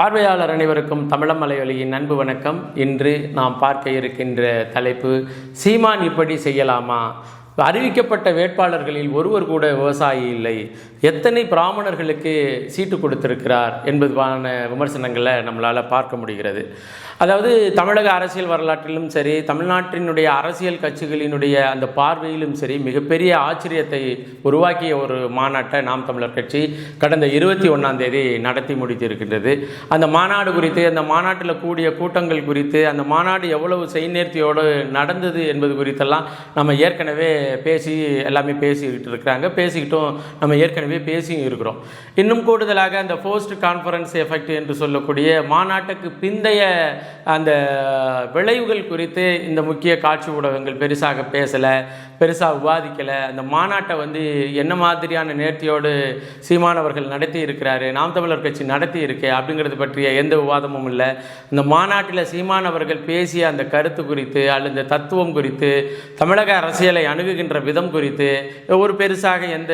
பார்வையாளர் அனைவருக்கும் தமிழம் மலையொலியின் அன்பு வணக்கம். இன்று நாம் பார்க்க இருக்கின்ற தலைப்பு, சீமான் இப்படி செய்யலாமா? அறிவிக்கப்பட்ட வேட்பாளர்களில் ஒருவர் கூட விவசாயி இல்லை, எத்தனை பிராமணர்களுக்கு சீட்டு கொடுத்திருக்கிறார் என்பதுவான விமர்சனங்களை நம்மளால் பார்க்க முடிகிறது. அதாவது தமிழக அரசியல் வரலாற்றிலும் சரி, தமிழ்நாட்டினுடைய அரசியல் கட்சிகளினுடைய அந்த பார்வையிலும் சரி, மிகப்பெரிய ஆச்சரியத்தை உருவாக்கிய ஒரு மாநாட்டை நாம் தமிழர் கட்சி கடந்த 21ஆம் தேதி நடத்தி முடித்திருக்கின்றது. அந்த மாநாடு குறித்து, அந்த மாநாட்டில் கூடிய கூட்டங்கள் குறித்து, அந்த மாநாடு எவ்வளவு செய்நேர்த்தியோடு நடந்தது என்பது குறித்தெல்லாம் நம்ம ஏற்கனவே எல்லாமே பேசிக்கிட்டு இருக்கிறாங்க, பேசிக்கிட்டும் நம்ம ஏற்கனவே பேசியும் இருக்கிறோம். இன்னும் கூடுதலாக அந்த போஸ்ட் கான்ஃபரன்ஸ் எஃபெக்ட் என்று சொல்லக்கூடிய மாநாட்டுக்கு பிந்தைய அந்த விளைவுகள் குறித்து இந்த முக்கிய காட்சி ஊடகங்கள் பெருசாக பேசலை, பெருசாக விவாதிக்கலை. அந்த மாநாட்டை என்ன மாதிரியான நேர்த்தியோடு சீமானவர்கள் நடத்தி இருக்கிறாரு, நாம் தமிழர் கட்சி நடத்தி இருக்கு அப்படிங்கிறது பற்றிய எந்த விவாதமும் இல்லை. இந்த மாநாட்டில் சீமானவர்கள் பேசிய அந்த கருத்து குறித்து அல்லது தத்துவம் குறித்து, தமிழக அரசியலை அணுகுகின்ற விதம் குறித்து ஒரு பெருசாக எந்த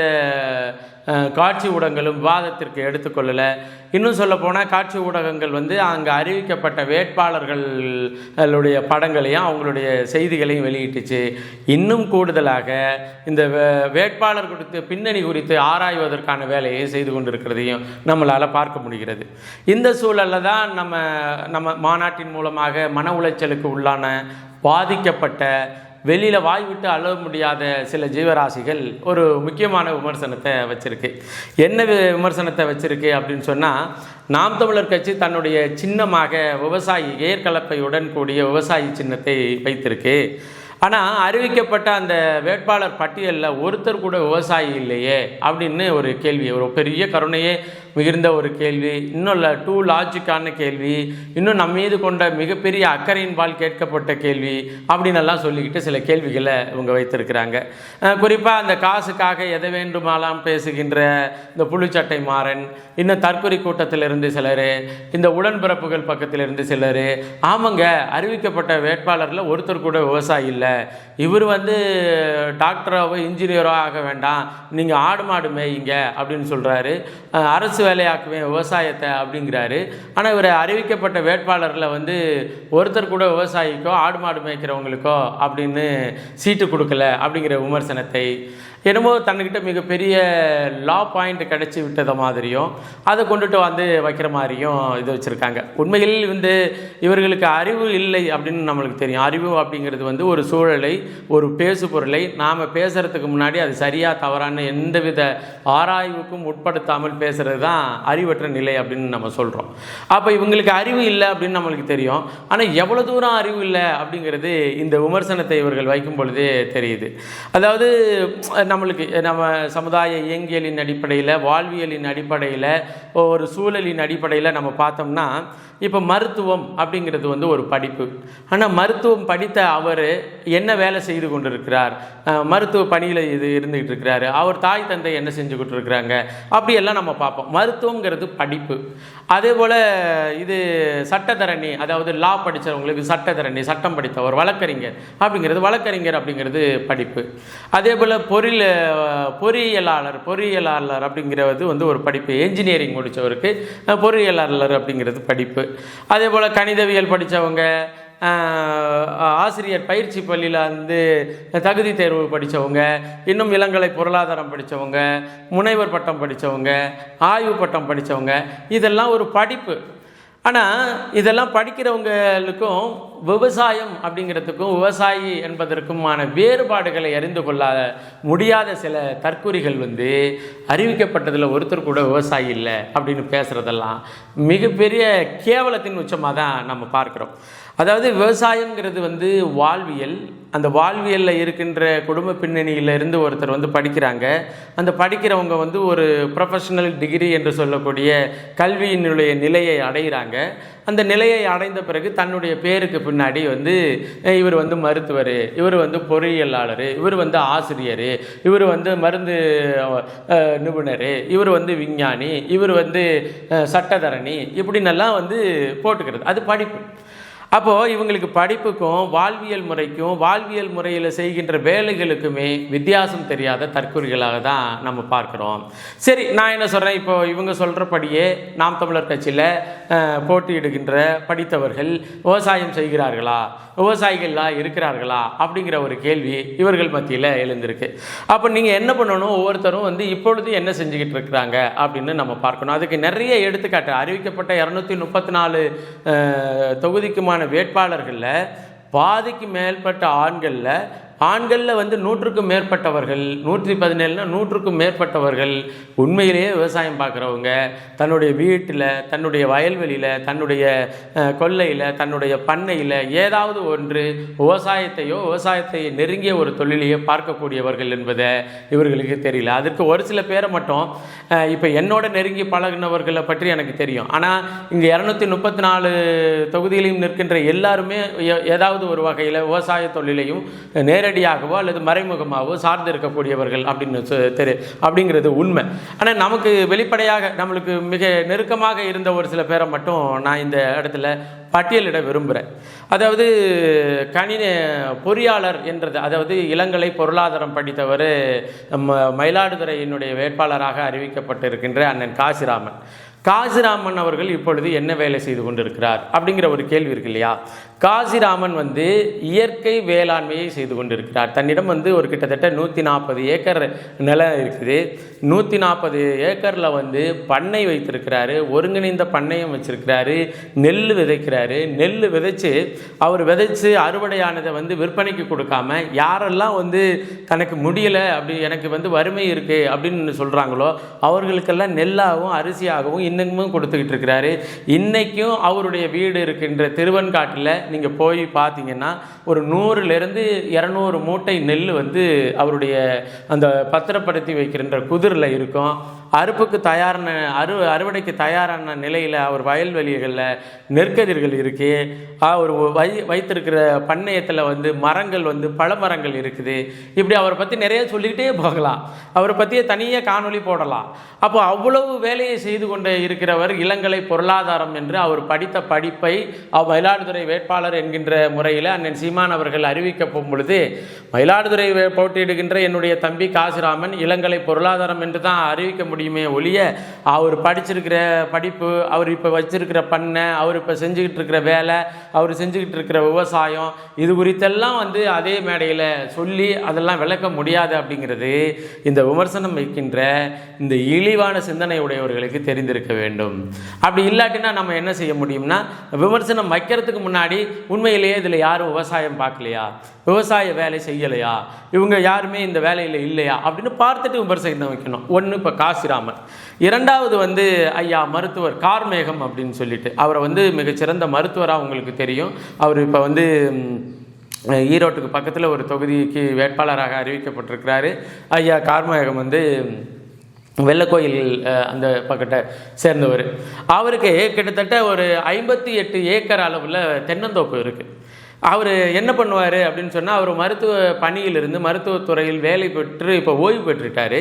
காட்சி ஊடகங்களும் விவாதத்திற்கு எடுத்துக்கொள்ளலை. இன்னும் சொல்ல போனால் காட்சி ஊடகங்கள் அங்கே அறிவிக்கப்பட்ட வேட்பாளர்களுடைய படங்களையும் அவங்களுடைய செய்திகளையும் வெளியிட்டுச்சு. இன்னும் கூடுதலாக இந்த வேட்பாளர் குறித்து பின்னணி குறித்து ஆராய்வதற்கான வேலையை செய்து கொண்டிருக்கிறதையும் நம்மளால் பார்க்க முடிகிறது. இந்த சூழலில் தான் நம்ம மாநாட்டின் மூலமாக மன உளைச்சலுக்கு உள்ளான, பாதிக்கப்பட்ட, வெளியில் வாய் விட்டு அழ முடியாத சில ஜீவராசிகள் ஒரு முக்கியமான விமர்சனத்தை வச்சுருக்கு. என்ன விமர்சனத்தை வச்சுருக்கு அப்படின்னு சொன்னால், நாம் தமிழர் கட்சி தன்னுடைய சின்னமாக விவசாயி, ஏற்கலப்பையுடன் கூடிய விவசாயி சின்னத்தை வைத்திருக்கு. ஆனால் அறிவிக்கப்பட்ட அந்த வேட்பாளர் பட்டியலில் ஒருத்தர் கூட விவசாயி இல்லையே அப்படின்னு ஒரு கேள்வி, ஒரு பெரிய கருணையே மிகுந்த ஒரு கேள்வி, இன்னும் டூ லாஜிக்கான கேள்வி, இன்னும் நம்ம மீது கொண்ட மிகப்பெரிய அக்கறையின்பால் கேட்கப்பட்ட கேள்வி அப்படின்னு எல்லாம் சொல்லிக்கிட்டு சில கேள்விகளை இவங்க வைத்திருக்கிறாங்க. குறிப்பாக அந்த காசுக்காக எதை வேண்டுமாலாம் பேசுகின்ற இந்த புழுச்சட்டை மாறன், இன்னும் தற்கொலை கூட்டத்திலிருந்து சிலர், இந்த உடன்பிறப்புகள் பக்கத்திலிருந்து சிலர், ஆமாங்க அறிவிக்கப்பட்ட வேட்பாளரில் ஒருத்தர் கூட விவசாயி இல்லை, இவர் டாக்டராகவோ இன்ஜினியரோ ஆக வேண்டாம், நீங்கள் ஆடு மாடு மேய்ங்க அப்படின்னு சொல்கிறாரு, அரசு வேலையாக்குவேன் விவசாயத்தை அப்படிங்கிறாரு. ஆனால் இவர் அறிவிக்கப்பட்ட வேட்பாளரில் ஒருத்தர் கூட விவசாயிக்கோ ஆடு மாடு மேய்க்கிறவங்களுக்கோ அப்படின்னு சீட்டு கொடுக்கல அப்படிங்கிற விமர்சனத்தை, என்னமோ தன்னுக்கிட்ட மிகப்பெரிய லா பாயிண்ட் கிடச்சி விட்டத மாதிரியும் அதை கொண்டுட்டு வைக்கிற மாதிரியும் இது வச்சுருக்காங்க. உண்மையில் இவர்களுக்கு அறிவு இல்லை அப்படின்னு நம்மளுக்கு தெரியும். அறிவு அப்படிங்கிறது ஒரு சூழலை, ஒரு பேசு பொருளை நாம் பேசுகிறதுக்கு முன்னாடி அது சரியாக தவறான எந்தவித ஆராய்வுக்கும் உட்படுத்தாமல் பேசுகிறது தான் அறிவற்ற நிலை அப்படின்னு நம்ம சொல்கிறோம். அப்போ இவங்களுக்கு அறிவு இல்லை அப்படின்னு நம்மளுக்கு தெரியும். ஆனால் எவ்வளோ தூரம் அறிவு இல்லை அப்படிங்கிறது இந்த விமர்சனத்தை இவர்கள் வைக்கும் பொழுதே தெரியுது. அதாவது நம்ம சமுதாய இயங்கியலின் அடிப்படையில், வாழ்வியலின் அடிப்படையில், ஒரு சூழலின் அடிப்படையில் நம்ம பார்த்தோம்னா, இப்போ மருத்துவம் அப்படிங்கிறது ஒரு படிப்பு. ஆனால் மருத்துவம் படித்த அவர் என்ன வேலை செய்து கொண்டிருக்கிறார், மருத்துவ பணியில் இருந்துகிட்டு இருக்கிறாரு, அவர் தாய் தந்தை என்ன செஞ்சுக்கிட்டு இருக்கிறாங்க, அப்படியெல்லாம் நம்ம பார்ப்போம். மருத்துவங்கிறது படிப்பு. அதே போல் இது சட்டத்தரணி, அதாவது லா படித்தவங்களுக்கு சட்டத்தரணி, சட்டம் படித்தவர், வழக்கறிஞர் அப்படிங்கிறது படிப்பு. அதே போல் பொறியியலாளர் அப்படிங்கிறது ஒரு படிப்பு. என்ஜினியரிங் முடித்தவருக்கு பொறியியலாளர் அப்படிங்கிறது படிப்பு. அதே போல் கணிதவியல் படித்தவங்க, ஆசிரியர் பயிற்சி பள்ளியில் தகுதி தேர்வு படித்தவங்க, இன்னும் இளங்கலை பொருளாதாரம் படித்தவங்க, முனைவர் பட்டம் படித்தவங்க, ஆய்வு பட்டம் படித்தவங்க, இதெல்லாம் ஒரு படிப்பு. ஆனால் இதெல்லாம் படிக்கிறவங்களுக்கும் விவசாயம் அப்படிங்கிறதுக்கும் விவசாயி என்பதற்குமான வேறுபாடுகளை அறிந்து கொள்ள முடியாத சில தற்குறிகள் அறிவிக்கப்பட்டதில் ஒருத்தர் கூட விவசாயி இல்லை அப்படின்னு பேசுகிறதெல்லாம் மிகப்பெரிய கேவலத்தின் உச்சமாக தான் நம்ம பார்க்குறோம். அதாவது விவசாயங்கிறது வாழ்வியல். அந்த வாழ்வியலில் இருக்கின்ற குடும்ப பின்னணியிலிருந்து ஒருத்தர் படிக்கிறாங்க. அந்த படிக்கிறவங்க ஒரு ப்ரொஃபஷனல் டிகிரி என்று சொல்லக்கூடிய கல்வியினுடைய நிலையை அடைகிறாங்க. அந்த நிலையை அடைந்த பிறகு தன்னுடைய பேருக்கு பின்னாடி இவர் மருத்துவர், இவர் பொறியியலாளர், இவர் ஆசிரியர், இவர் மருந்து நிபுணர், இவர் விஞ்ஞானி, இவர் சட்டத்தரணி, இப்படின்னெல்லாம் போட்டுக்கிறது. அது படிப்பு. அப்போது இவங்களுக்கு படிப்புக்கும் வாழ்வியல் முறையில் செய்கின்ற வேலைகளுக்குமே வித்தியாசம் தெரியாத தற்கொலைகளாக தான் நம்ம பார்க்குறோம். சரி, நான் என்ன சொல்கிறேன், இப்போ இவங்க சொல்கிறபடியே நாம் தமிழர் கட்சியில் போட்டியிடுகின்ற படித்தவர்கள் விவசாயம் செய்கிறார்களா, விவசாயிகள்லாம் இருக்கிறார்களா அப்படிங்கிற ஒரு கேள்வி இவர்கள் மத்தியில் எழுந்திருக்கு. அப்போ நீங்கள் என்ன பண்ணணும், ஒவ்வொருத்தரும் இப்பொழுது என்ன செஞ்சுக்கிட்டு இருக்கிறாங்க அப்படின்னு நம்ம பார்க்கணும். அதுக்கு நிறைய எடுத்துக்காட்டு அறிவிக்கப்பட்ட 234 தொகுதிக்குமான வேட்பாளர்களில் பாதிக்கு மேற்பட்ட ஆண்களில் 100க்கும் மேற்பட்டவர்கள், 117னா 100க்கும் மேற்பட்டவர்கள் உண்மையிலேயே விவசாயம் பார்க்குறவங்க, தன்னுடைய வீட்டில், தன்னுடைய வயல்வெளியில், தன்னுடைய கொல்லையில், தன்னுடைய பண்ணையில் ஏதாவது ஒன்று விவசாயத்தை நெருங்கிய ஒரு தொழிலையே பார்க்கக்கூடியவர்கள் என்பதை இவர்களுக்கு தெரியல. அதுக்கு ஒரு சில பேரை மட்டும் இப்போ என்னோட நெருங்கி பழகினவர்களை பற்றி எனக்கு தெரியும். ஆனால் இங்கே 234 தொகுதியிலையும் நிற்கின்ற எல்லாருமே ஏதாவது ஒரு வகையில் விவசாய தொழிலையும் நேரடியாகவோ அல்லது மறைமுகமாகவோ சார்ந்து இருக்கக்கூடியவர்கள் அப்படிங்கிறது உண்மை. ஆனால் நமக்கு வெளிப்படையாக நம்மளுக்கு மிக நெருக்கமாக இருந்த ஒரு சில பேரை மட்டும் நான் இந்த இடத்துல பட்டியலிட விரும்புகிறேன். அதாவது கணினி பொறியாளர் என்றது, அதாவது இளங்கலை பொருளாதாரம் படித்தவர் மயிலாடுதுறையினுடைய வேட்பாளராக அறிவிக்கப்பட்டிருக்கின்ற அண்ணன் காசிராமன் அவர்கள் இப்பொழுது என்ன வேலை செய்து கொண்டிருக்கிறார் அப்படிங்கிற ஒரு கேள்வி இருக்கு இல்லையா. காசிராமன் இயற்கை வேளாண்மையை செய்து கொண்டிருக்கிறார். தன்னிடம் ஒரு கிட்டத்தட்ட 140 ஏக்கர் நிலம் இருக்குது. 140 ஏக்கரில் பண்ணை வைத்திருக்கிறாரு, ஒருங்கிணைந்த பண்ணையம் வச்சிருக்கிறாரு, நெல் விதைக்கிறாரு. நெல் விதைச்சு அறுவடையானதை விற்பனைக்கு கொடுக்காம யாரெல்லாம் தனக்கு முடியலை, அப்படி எனக்கு வறுமை இருக்குது அப்படின்னு சொல்கிறாங்களோ அவர்களுக்கெல்லாம் நெல்லாகவும் அரிசியாகவும் இன்னமும் கொடுத்துக்கிட்டு இருக்கிறாரு. இன்னைக்கும் அவருடைய வீடு இருக்கின்ற திருவெண்காட்டில் நீங்கள் போய் பார்த்தீங்கன்னா ஒரு 100லேருந்து 200 மூட்டை நெல் அவருடைய அந்த பத்திரப்படுத்தி வைக்கின்ற குதிரில் இருக்கும். அறுவடைக்கு தயாரான நிலையில் அவர் வயல்வெளிகளில் நெற்கதிர்கள் இருக்கு. அவர் வைத்திருக்கிற பண்ணையத்தில் மரங்கள் பழமரங்கள் இருக்குது. இப்படி அவரை பற்றி நிறைய சொல்லிக்கிட்டே போகலாம், அவரை பற்றியே தனியாக காணொளி போடலாம். அப்போ அவ்வளவு வேலையை செய்து கொண்டு இருக்கிறவர் இளங்கலை பொருளாதாரம் என்று அவர் படித்த படிப்பை மயிலாடுதுறை வேட்பாளர் என்கின்ற முறையில் அண்ணன் சீமான் அவர்கள் அறிவிக்கப்படும் பொழுது, மயிலாடுதுறை போட்டியிடுகின்ற என்னுடைய தம்பி காசிராமன் இளங்கலை பொருளாதாரம் என்று தான் அறிவிக்க முடியுமே ஒழிய, அவர் படிச்சிருக்கிற படிப்பு, அவர் இப்போ வச்சிருக்கிற பண்ணை, அவர் இப்போ செஞ்சுக்கிட்டு இருக்கிற வேலை, அவர் செஞ்சுக்கிட்டு இருக்கிற விவசாயம், இது குறித்தெல்லாம் அதே மேடையில் சொல்லி அதெல்லாம் விளக்க முடியாது அப்படிங்கிறது இந்த விமர்சனம் வைக்கின்ற இந்த இழிவான சிந்தனை உடையவர்களுக்கு தெரிந்திருக்க வேண்டும். அப்படி இல்லாட்டினா நம்ம என்ன செய்ய முடியும்னா, விமர்சனம் வைக்கிறதுக்கு முன்னாடி உண்மையிலேயே இதில் யாரும் விவசாயம் பார்க்கலையா, விவசாய வேலை செய்யலையா, இவங்க யாருமே இந்த வேலையில் இல்லையா அப்படின்னு பார்த்துட்டு விமர்சனம் வைக்கணும். ஒன்று இப்போ காசிராமன், இரண்டாவது ஐயா மருத்துவர் கார்மேகம் அப்படின்னு சொல்லிட்டு அவரை மிகச்சிறந்த மருத்துவராக உங்களுக்கு தெரியும். அவர் இப்போ ஈரோட்டுக்கு பக்கத்தில் ஒரு தொகுதிக்கு வேட்பாளராக அறிவிக்கப்பட்டிருக்கிறாரு. ஐயா கார்மேகம் வெள்ளக்கோயில் அந்த பக்கத்தை சேர்ந்தவர். அவருக்கு கிட்டத்தட்ட ஒரு 58 ஏக்கர் அளவில் தென்னந்தோப்பு இருக்குது. அவர் என்ன பண்ணுவார் அப்படின்னு சொன்னால், அவர் மருத்துவ பணியிலிருந்து மருத்துவத்துறையில் வேலை பெற்று இப்போ ஓய்வு பெற்றுட்டார்.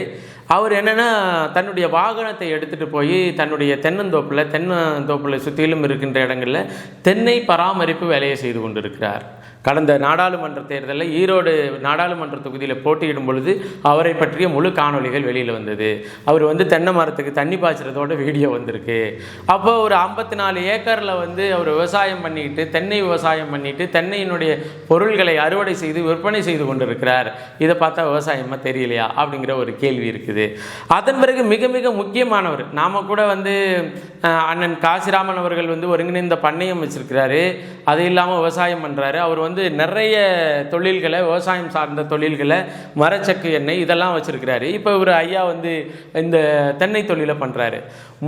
அவர் என்னென்னா தன்னுடைய வாகனத்தை எடுத்துகிட்டு போய் தன்னுடைய தென்னந்தோப்பில் சுற்றிலும் இருக்கின்ற இடங்களில் தென்னை பராமரிப்பு வேலையை செய்து கொண்டிருக்கிறார். கடந்த நாடாளுமன்ற தேர்தலில் ஈரோடு நாடாளுமன்ற தொகுதியில் போட்டியிடும் பொழுது அவரை பற்றிய முழு காணொலிகள் வெளியில் வந்தது. அவர் தென்னை மரத்துக்கு தண்ணி பாய்ச்சறதோட வீடியோ வந்திருக்கு. அப்போ ஒரு 54 ஏக்கரில் அவர் விவசாயம் பண்ணிக்கிட்டு, தென்னை விவசாயம் பண்ணிட்டு தென்னையினுடைய பொருள்களை அறுவடை செய்து விற்பனை செய்து கொண்டிருக்கிறார். இதை பார்த்தா விவசாயமாக தெரியலையா அப்படிங்கிற ஒரு கேள்வி இருக்குது. அதன் பிறகு மிக மிக முக்கியமானவர், நாம் கூட அண்ணன் காசிராமன் அவர்கள் ஒருங்கிணைந்த பண்ணையம் வச்சிருக்கிறாரு. அது இல்லாமல் விவசாயம் பண்ணுறாரு. அவர் நிறைய தொழில்களை, விவசாயம் சார்ந்த தொழில்களை, மரச்சக்கு எண்ணெய் இதெல்லாம் வச்சிருக்கிறாரு. இப்போ இவர் ஐயா இந்த தென்னை தொழிலை பண்ணுறாரு.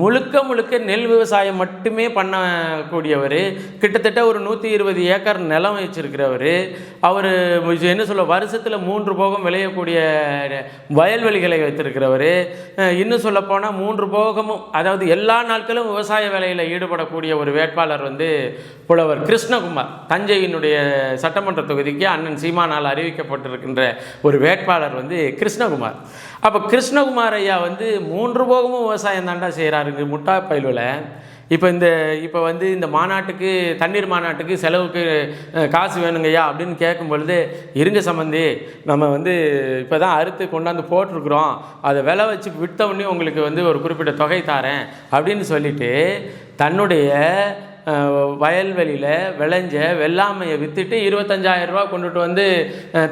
முழுக்க நெல் விவசாயம் மட்டுமே பண்ணக்கூடியவர். கிட்டத்தட்ட ஒரு 120 ஏக்கர் நிலம் வச்சிருக்கிறவர். அவர் என்ன சொல்ல, வருஷத்தில் 3 போகம் விளையக்கூடிய வயல்வெளிகளை வைத்திருக்கிறவர். இன்னும் சொல்ல போனால் 3 போகமும், அதாவது எல்லா நாட்களும் விவசாய வேலையில் ஈடுபடக்கூடிய ஒரு வேட்பாளர் புலவர் கிருஷ்ணகுமார், தஞ்சையினுடைய சட்டமன்ற தொகுதிக்கு அண்ணன் சீமானால் அறிவிக்கப்பட்டிருக்கின்ற ஒரு வேட்பாளர் கிருஷ்ணகுமார். அப்போ கிருஷ்ணகுமார் ஐயா 3 போகமும் விவசாயம் தாண்டா செய்கிறாருங்க. முட்டா பயில்வில் இப்போ வந்து இந்த மாநாட்டுக்கு தண்ணீர் மாநாட்டுக்கு செலவுக்கு காசு வேணுங்கய்யா அப்படின்னு கேட்கும் பொழுது, இருங்க சம்பந்தி, நம்ம வந்து இப்போ தான் அறுத்து கொண்டாந்து போட்டிருக்கிறோம், அதை விலை வச்சு விட்ட உடனே உங்களுக்கு வந்து ஒரு குறிப்பிட்ட தொகை தாரேன் அப்படின்னு சொல்லிட்டு தன்னுடைய வயல்வெளியில் விளைஞ்ச வெள்ளாமையை விற்றுட்டு 25,000 ரூபா கொண்டுட்டு வந்து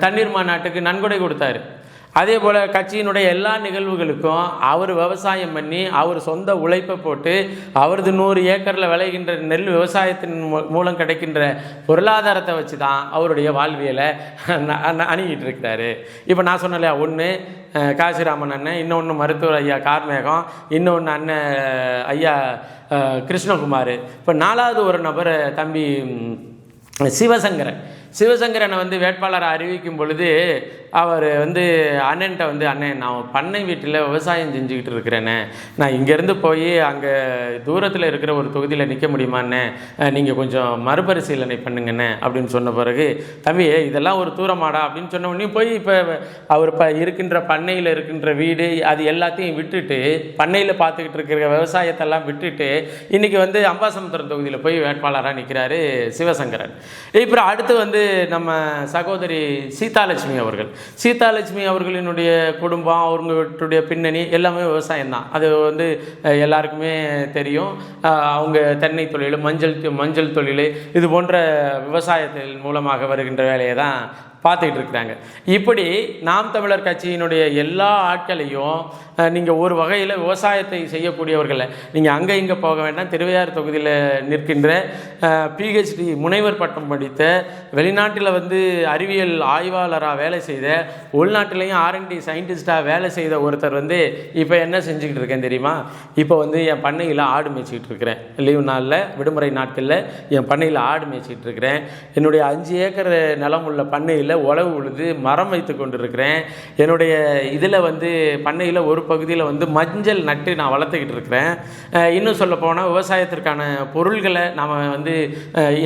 தண்ணீர் மாநாட்டுக்கு நன்கொடை கொடுத்தாரு. அதே போல் கட்சியினுடைய எல்லா நிகழ்வுகளுக்கும் அவர் விவசாயம் பண்ணி அவர் சொந்த உழைப்பை போட்டு அவரது 100 ஏக்கரில் விளைகின்ற நெல் விவசாயத்தின் மூலம் கிடைக்கின்ற பொருளாதாரத்தை வச்சு தான் அவருடைய வாழ்வியலை அணுகிட்டு இருக்கிறாரு. இப்போ நான் சொன்னலையா, ஒன்று காசிராமன் அண்ணன், இன்னொன்று மருத்துவர் ஐயா கார்மேகம், இன்னொன்று அண்ணன் ஐயா கிருஷ்ணகுமார். இப்போ 4வது ஒரு நபர் தம்பி சிவசங்கரனை வந்து வேட்பாளரை அறிவிக்கும் பொழுது அவர் வந்து அண்ணன்ட்ட வந்து, அண்ணன் நான் பண்ணை வீட்டில் விவசாயம் செஞ்சுக்கிட்டு இருக்கிறேனே, நான் இங்கேருந்து போய் அங்கே தூரத்தில் இருக்கிற ஒரு தொகுதியில் நிற்க முடியுமாண்ணே, நீங்கள் கொஞ்சம் மறுபரிசீலனை பண்ணுங்கண்ணே அப்படின்னு சொன்ன பிறகு, தம்பி இதெல்லாம் ஒரு தூரமாடா அப்படின்னு சொன்ன உடனே போய் இப்போ அவர் இருக்கின்ற பண்ணையில் இருக்கின்ற வீடு அது எல்லாத்தையும் விட்டுட்டு, பண்ணையில் பார்த்துக்கிட்டு இருக்கிற விவசாயத்தெல்லாம் விட்டுட்டு இன்றைக்கி வந்து அம்பாசமுத்திரம் தொகுதியில் போய் வேட்பாளராக நிற்கிறாரு சிவசங்கரன். இப்போ அடுத்து வந்து நம்ம சகோதரி சீதாலட்சுமி அவர்களினுடைய குடும்பம், அவங்களுடைய பின்னணி எல்லாமே விவசாயம் தான். அது வந்து எல்லாருக்குமே தெரியும். அவங்க தென்னை தொழில், மஞ்சள் தொழில், இது போன்ற விவசாயத்தின் மூலமாக வருகின்ற வேலையை தான் பார்த்துக்கிட்டு இருக்கிறாங்க. இப்படி நாம் தமிழர் கட்சியினுடைய எல்லா ஆட்களையும் நீங்கள் ஒரு வகையில் விவசாயத்தை செய்யக்கூடியவர்களை நீங்கள் அங்கே இங்கே போக வேண்டாம். திருவையாறு தொகுதியில் நிற்கின்ற PhD முனைவர் பட்டம் படித்த, வெளிநாட்டில் வந்து அறிவியல் ஆய்வாளராக வேலை செய்த, உள்நாட்டிலையும் R&D சயின்டிஸ்டாக வேலை செய்த ஒருத்தர் வந்து இப்போ என்ன செஞ்சுக்கிட்டு இருக்கேன் தெரியுமா, இப்போ வந்து என் பண்ணையில் ஆடு மேய்ச்சிக்கிட்டு இருக்கிறேன். லீவு நாளில், விடுமுறை நாட்களில் என் பண்ணையில் ஆடு மேய்ச்சிக்கிட்டு இருக்கிறேன். என்னுடைய 5 ஏக்கர் நிலம் உள்ள பண்ணையில் உழவு உழுது மரம் வைத்து கொண்டிருக்கிறேன். என்னுடைய இதில் வந்து பண்ணையில் ஒரு பகுதியில் வந்து மஞ்சள் நட்டு நான் வளர்த்துக்கிட்டு இருக்கிறேன். இன்னும் சொல்ல போனால் விவசாயத்திற்கான பொருள்களை நாம் வந்து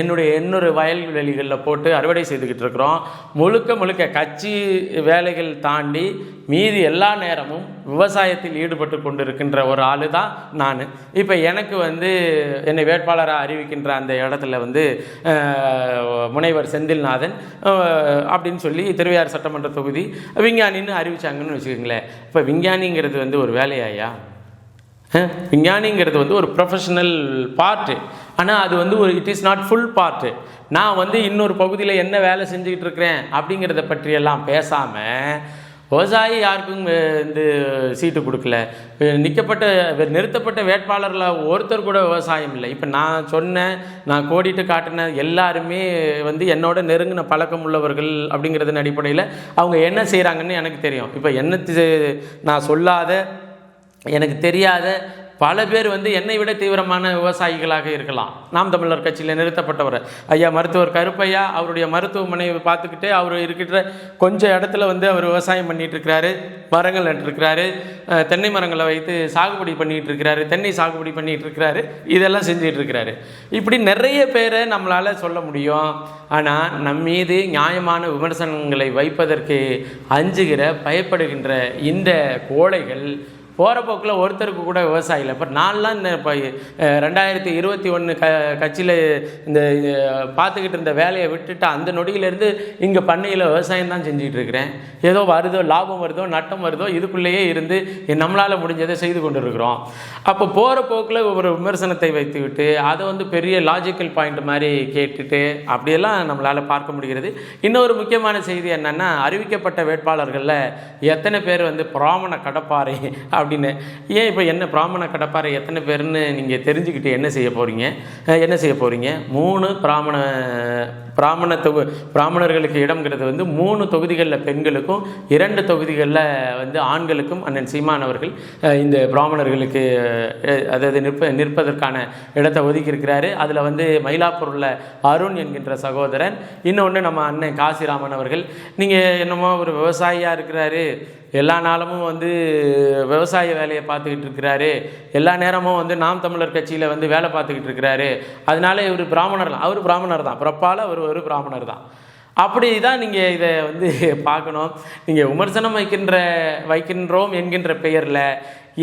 இன்னொரு வயல்வெளிகளில் போட்டு அறுவடை செய்துக்கிட்டு இருக்கிறோம். முழுக்க கட்சி வேலைகள் தாண்டி மீதி எல்லா நேரமும் விவசாயத்தில் ஈடுபட்டு கொண்டிருக்கின்ற ஒரு ஆளு தான் நான். இப்போ எனக்கு வந்து என்னை வேட்பாளராக அறிவிக்கின்ற அந்த இடத்துல வந்து முனைவர் செந்தில்நாதன் அப்படின்னு சொல்லி திருவையாறு சட்டமன்ற தொகுதி விஞ்ஞானின்னு அறிவிச்சாங்கன்னு வச்சுக்கோங்களேன். இப்போ விஞ்ஞானிங்கிறது வந்து ஒரு வேலையாயா? விஞ்ஞானிங்கிறது வந்து ஒரு ப்ரொஃபஷனல் பார்ட்டு. ஆனால் அது வந்து it is not full part. நான் வந்து இன்னொரு பகுதியில் என்ன வேலை செஞ்சுக்கிட்டு இருக்கிறேன் அப்படிங்கிறத பற்றியெல்லாம் பேசாமல், விவசாயி யாருக்கும் இந்த சீட்டு கொடுக்கல, நிறுத்தப்பட்ட வேட்பாளரில் ஒருத்தர் கூட விவசாயம் இல்லை. இப்போ நான் கோடிட்டு காட்டின எல்லாருமே வந்து என்னோட நெருங்கின பழக்கம் உள்ளவர்கள் அப்படிங்கிறதன் அடிப்படையில் அவங்க என்ன செய்கிறாங்கன்னு எனக்கு தெரியும். இப்போ நான் சொல்லாத, எனக்கு தெரியாத பல பேர் வந்து என்னை விட தீவிரமான விவசாயிகளாக இருக்கலாம். நாம் தமிழர் கட்சியில் நிறுத்தப்பட்டவர் ஐயா மருத்துவர் கருப்பையா, அவருடைய மருத்துவமனையை பார்த்துக்கிட்டு அவர் இருக்கின்ற கொஞ்சம் இடத்துல வந்து அவர் விவசாயம் பண்ணிகிட்டு இருக்கிறாரு, மரங்கள் நட்டுருக்கிறாரு, தென்னை மரங்களை வைத்து சாகுபடி பண்ணிகிட்டு இருக்கிறாரு, தென்னை சாகுபடி பண்ணிகிட்டு இருக்கிறாரு, இதெல்லாம் செஞ்சிகிட்டு இருக்கிறாரு. இப்படி நிறைய பேரை நம்மளால் சொல்ல முடியும். ஆனால் நம் மீது நியாயமான விமர்சனங்களை வைப்பதற்கு பயப்படுகின்ற இந்த கோழைகள் போகிற போக்கில் ஒருத்தருக்கு கூட விவசாயி இல்லை. இப்போ நான்லாம் இப்போ 2021 கட்சியில் இந்த பார்த்துக்கிட்டு இருந்த வேலையை விட்டுட்டு அந்த நொடியிலேருந்து இங்கே பண்ணையில் விவசாயம் தான் செஞ்சுக்கிட்டு இருக்கிறேன். ஏதோ வருதோ, லாபம் வருதோ, நட்டம் வருதோ, இதுக்குள்ளேயே இருந்து நம்மளால் முடிஞ்சதை செய்து கொண்டு இருக்கிறோம். அப்போ போகிற போக்கில் ஒரு விமர்சனத்தை வைத்துக்கிட்டு அதை வந்து பெரிய லாஜிக்கல் பாயிண்ட் மாதிரி கேட்டுட்டு அப்படியெல்லாம் நம்மளால் பார்க்க முடிகிறது. இன்னொரு முக்கியமான செய்தி என்னென்னா, அறிவிக்கப்பட்ட வேட்பாளர்களில் எத்தனை பேர் வந்து பிராமண கடப்பாறை அப்படின்னு. ஏன் இப்போ என்ன பிராமண கடப்பாறை எத்தனை பேர்னு நீங்கள் தெரிஞ்சுக்கிட்டு என்ன செய்ய போகிறீங்க? 3 பிராமணர்களுக்கு இடம்ங்கிறது வந்து 3 தொகுதிகளில் பெண்களுக்கும் 2 தொகுதிகளில் வந்து ஆண்களுக்கும் அண்ணன் சீமான் அவர்கள் இந்த பிராமணர்களுக்கு அதாவது நிற்பதற்கான இடத்தை ஒதுக்கி இருக்கிறாரு. அதில் வந்து மயிலாப்பூரில் அருண் என்கின்ற சகோதரன், இன்னொன்று நம்ம அண்ணன் காசிராமன் அவர்கள். நீங்கள் என்னமோ ஒரு விவசாயியாக இருக்கிறாரு, எல்லா நாளமும் வந்து விவசாய வேலையை பார்த்துக்கிட்டு இருக்கிறாரு, எல்லா நேரமும் வந்து நாம் தமிழர் கட்சியில் வந்து வேலை பார்த்துக்கிட்டு இருக்கிறாரு, அதனால இவர் பிராமணர் தான், பிறப்பால் அவர் ஒரு பிராமணர் தான். அப்படி தான் நீங்கள் இதை வந்து பார்க்கணும். நீங்கள் விமர்சனம் வைக்கின்றோம் என்கின்ற பெயரில்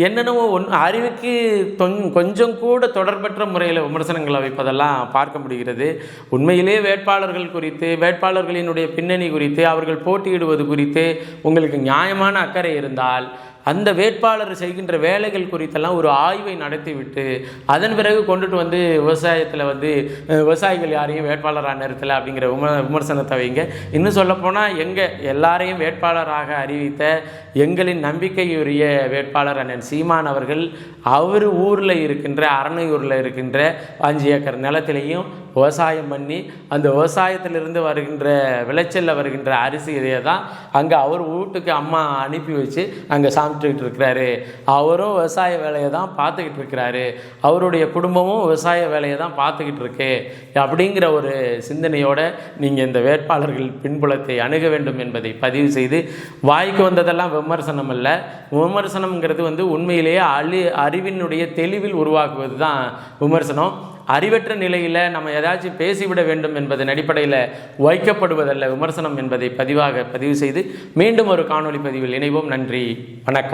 என்னென்னவோ அறிவுக்கு கொஞ்சம் கூட தொடர்பற்ற முறையில் விமர்சனங்களை வைப்பதெல்லாம் பார்க்க முடிகிறது. உண்மையிலே வேட்பாளர்கள் குறித்து, வேட்பாளர்களினுடைய பின்னணி குறித்து, அவர்கள் போட்டியிடுவது குறித்து உங்களுக்கு நியாயமான அக்கறை இருந்தால் அந்த வேட்பாளர் செய்கின்ற வேலைகள் குறித்தெல்லாம் ஒரு ஆய்வை நடத்திவிட்டு அதன் பிறகு கொண்டுட்டு வந்து விவசாயத்தில் வந்து விவசாயிகள் யாரையும் வேட்பாளராக நிறுத்தலை அப்படிங்கிற விமர்சனத்தை வைங்க. இன்னும் சொல்லப்போனால் எல்லாரையும் வேட்பாளராக அறிவித்த எங்களின் நம்பிக்கையுரிய வேட்பாளர் அண்ணன் சீமான் அவர்கள் அவர் ஊரில் இருக்கின்ற அரணையூரில் இருக்கின்ற 5 ஏக்கர் நிலத்திலையும் விவசாயம் பண்ணி அந்த விவசாயத்திலிருந்து வருகின்ற விளைச்சலில் வருகின்ற அரிசி இதையை தான் அங்கே அவர் வீட்டுக்கு அம்மா அனுப்பி வச்சு அங்கே சாப்பிட்டுக்கிட்டு இருக்கிறாரு. அவரும் விவசாய வேலையை தான் பார்த்துக்கிட்டு இருக்கிறாரு. அவருடைய குடும்பமும் விவசாய வேலையை தான் பார்த்துக்கிட்டு இருக்கு. அப்படிங்கிற ஒரு சிந்தனையோடு நீங்கள் இந்த வேட்பாளர்கள் பின்புலத்தை அணுக வேண்டும் என்பதை பதிவு செய்து, வாய்க்கு வந்ததெல்லாம் விமர்சனம் அல்ல. விமர்சனம்ங்கிறது வந்து உண்மையிலேயே அறிவினுடைய தெளிவில் உருவாக்குவது தான் விமர்சனம். அறிவற்ற நிலையில் நம்ம ஏதாச்சும் பேசிவிட வேண்டும் என்பதன் அடிப்படையில் வைக்கப்படுவதல்ல விமர்சனம் என்பதை பதிவு செய்து மீண்டும் ஒரு காணொளி பதிவில் இணைவோம். நன்றி, வணக்கம்.